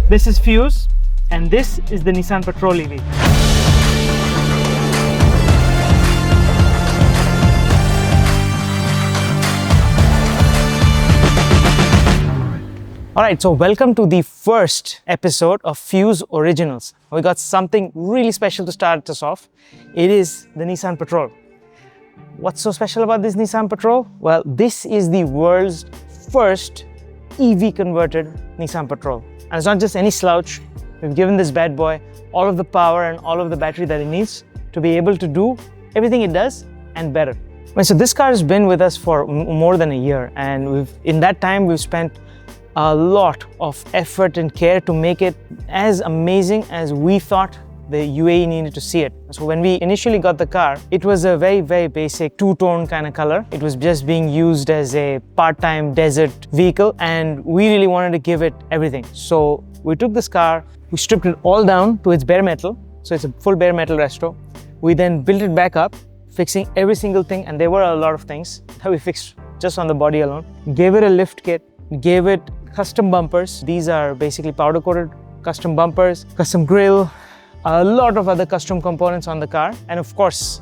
This is Fuse, and this is the Nissan Patrol EV. Alright, so welcome to the first episode of Fuse Originals. We got something really special to start us off. It is the Nissan Patrol. What's so special about this Nissan Patrol? Well, this is the world's first EV converted Nissan Patrol. And it's not just any slouch. We've given this bad boy all of the power and all of the battery that it needs to be able to do everything it does and better. So this car has been with us for more than a year, and in that time we've spent a lot of effort and care to make it as amazing as we thought the UAE needed to see it. So when we initially got the car, it was a very, very basic two-tone kind of color. It was just being used as a part-time desert vehicle, and we really wanted to give it everything. So we took this car, we stripped it all down to its bare metal. So it's a full bare metal resto. We then built it back up, fixing every single thing, and there were a lot of things that we fixed just on the body alone. Gave it a lift kit, gave it custom bumpers. These are basically powder coated custom bumpers, custom grille, a lot of other custom components on the car, and of course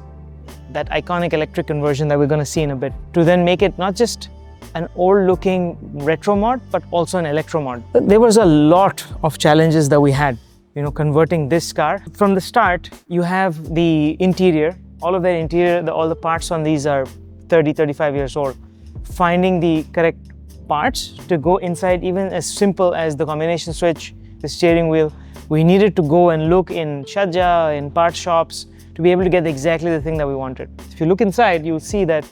that iconic electric conversion that we're going to see in a bit, to then make it not just an old looking retro mod but also an electro mod. There was a lot of challenges that we had, converting this car. From the start, you have the interior. All of the interior, all the parts on these are 30-35 years old. Finding the correct parts to go inside, even as simple as the combination switch, the steering wheel, we needed to go and look in Sharjah, in part shops, to be able to get exactly the thing that we wanted. If you look inside, you'll see that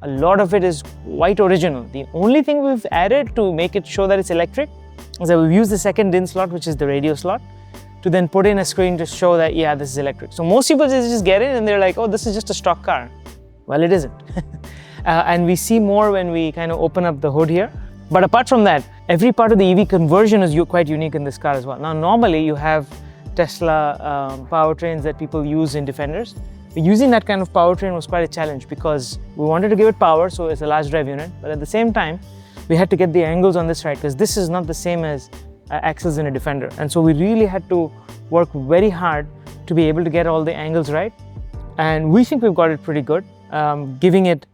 a lot of it is quite original. The only thing we've added to make it show that it's electric is that we've used the second DIN slot, which is the radio slot, to then put in a screen to show that, yeah, this is electric. So most people just get in and they're like, oh, this is just a stock car. Well, it isn't. And we see more when we kind of open up the hood here. But apart from that, every part of the EV conversion is quite unique in this car as well. Now, normally you have Tesla powertrains that people use in Defenders. But using that kind of powertrain was quite a challenge because we wanted to give it power, so it's a large drive unit. But at the same time, we had to get the angles on this right because this is not the same as axles in a Defender. And so we really had to work very hard to be able to get all the angles right. And we think we've got it pretty good, giving it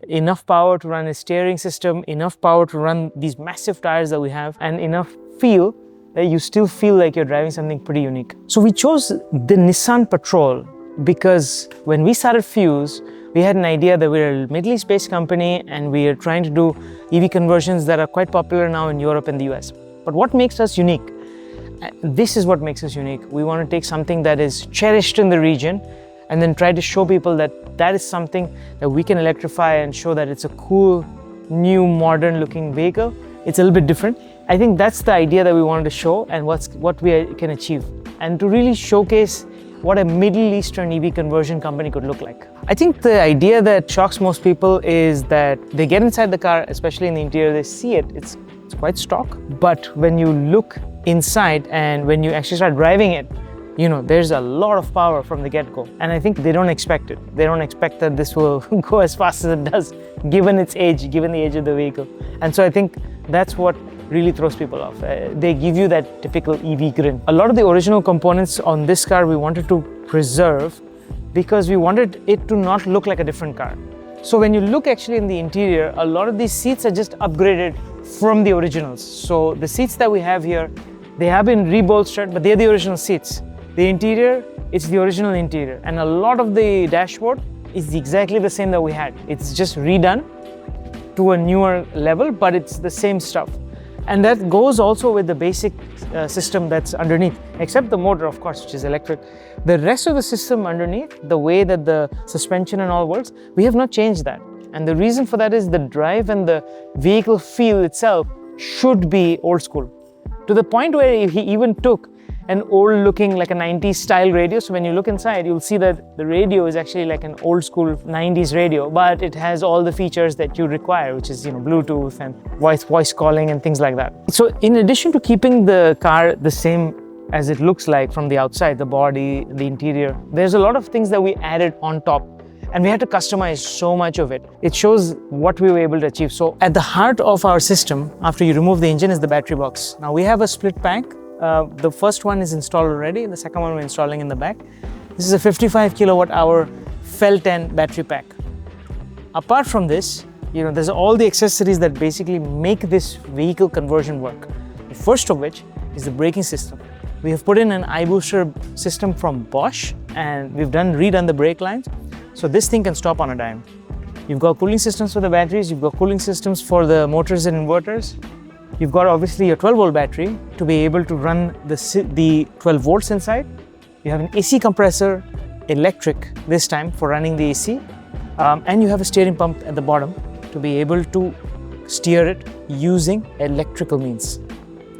enough power to run a steering system, enough power to run these massive tires that we have, and enough feel that you still feel like you're driving something pretty unique. So we chose the Nissan Patrol because when we started Fuse, we had an idea that we're a Middle East-based company and we are trying to do EV conversions that are quite popular now in Europe and the US. But what makes us unique? This is what makes us unique. We want to take something that is cherished in the region and then try to show people that that is something that we can electrify and show that it's a cool, new, modern looking vehicle. It's a little bit different. I think that's the idea that we wanted to show and what we can achieve, and to really showcase what a Middle Eastern EV conversion company could look like. I think the idea that shocks most people is that they get inside the car, especially in the interior, they see it, it's quite stock. But when you look inside and when you actually start driving it, there's a lot of power from the get-go. And I think they don't expect it. They don't expect that this will go as fast as it does, given its age, given the age of the vehicle. And so I think that's what really throws people off. They give you that typical EV grin. A lot of the original components on this car we wanted to preserve because we wanted it to not look like a different car. So when you look actually in the interior, a lot of these seats are just upgraded from the originals. So the seats that we have here, they have been rebolstered, but they're the original seats. The interior, it's the original interior, and a lot of the dashboard is exactly the same that we had. It's just redone to a newer level, but it's the same stuff. And that goes also with the basic system that's underneath, except the motor, of course, which is electric. The rest of the system underneath, the way that the suspension and all works, we have not changed that. And the reason for that is the drive and the vehicle feel itself should be old school. To the point where he even took an old looking, like a 90s style radio. So when you look inside, you'll see that the radio is actually like an old school 90s radio, but it has all the features that you require, which is, Bluetooth and voice calling and things like that. So in addition to keeping the car the same as it looks like from the outside, the body, the interior, there's a lot of things that we added on top. And we had to customize so much of it. It shows what we were able to achieve. So at the heart of our system, after you remove the engine, is the battery box. Now we have a split pack The first one is installed already, the second one we're installing in the back. This is a 55 kilowatt hour Fel 10 battery pack. Apart from this, there's all the accessories that basically make this vehicle conversion work. The first of which is the braking system. We have put in an iBooster system from Bosch, and we've redone the brake lines. So this thing can stop on a dime. You've got cooling systems for the batteries, you've got cooling systems for the motors and inverters. You've got obviously a 12 volt battery to be able to run the 12 volts inside. You have an AC compressor, electric this time for running the AC. And you have a steering pump at the bottom to be able to steer it using electrical means.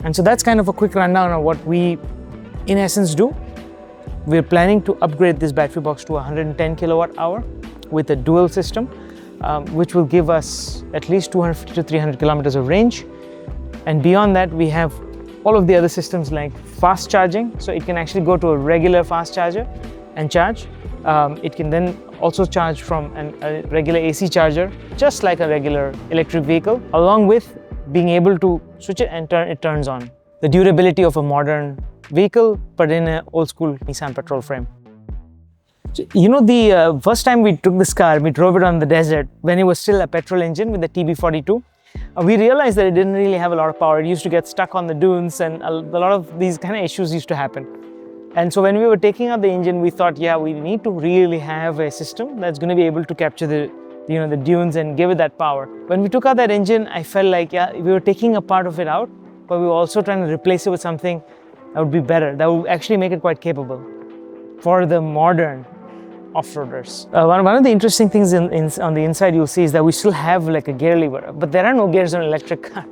And so that's kind of a quick rundown of what we in essence do. We're planning to upgrade this battery box to 110 kilowatt hour with a dual system, which will give us at least 250 to 300 kilometers of range. And beyond that, we have all of the other systems like fast charging. So it can actually go to a regular fast charger and charge. It can then also charge from a regular AC charger, just like a regular electric vehicle, along with being able to switch it and it turns on. The durability of a modern vehicle, but in an old school Nissan Patrol frame. So, the first time we took this car, we drove it on the desert when it was still a petrol engine with the TB42. We realized that it didn't really have a lot of power. It used to get stuck on the dunes, and a lot of these kind of issues used to happen. And so when we were taking out the engine, we thought, yeah, we need to really have a system that's going to be able to capture the dunes and give it that power. When we took out that engine, I felt like, yeah, we were taking a part of it out, but we were also trying to replace it with something that would be better, that would actually make it quite capable for the modern off-roaders. One of the interesting things on the inside you'll see is that we still have like a gear lever, but there are no gears on an electric car.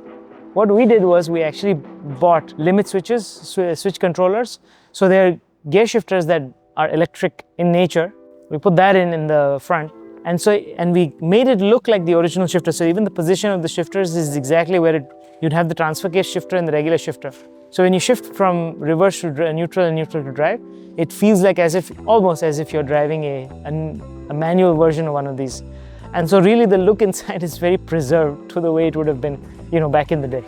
What we did was we actually bought limit switches, switch controllers. So they're gear shifters that are electric in nature. We put that in the front, and we made it look like the original shifter. So even the position of the shifters is exactly where you'd have the transfer case shifter and the regular shifter. So when you shift from reverse to neutral and neutral to drive, it feels like almost as if you're driving a manual version of one of these. And so really the look inside is very preserved to the way it would have been, back in the day.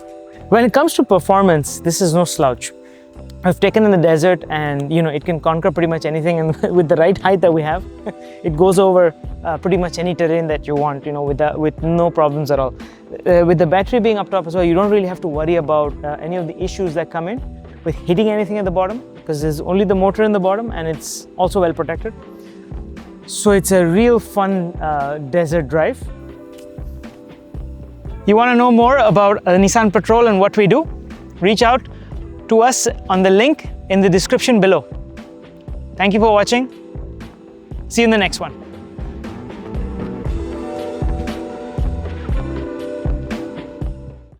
When it comes to performance, this is no slouch. I've taken in the desert, and it can conquer pretty much anything, and with the right height that we have, it goes over pretty much any terrain that you want, with no problems at all. With the battery being up top as well, you don't really have to worry about any of the issues that come in with hitting anything at the bottom, because there's only the motor in the bottom, and it's also well protected. So it's a real fun desert drive. You want to know more about Nissan Patrol and what we do? Reach out to us on the link in the description below. Thank you for watching. See you in the next one.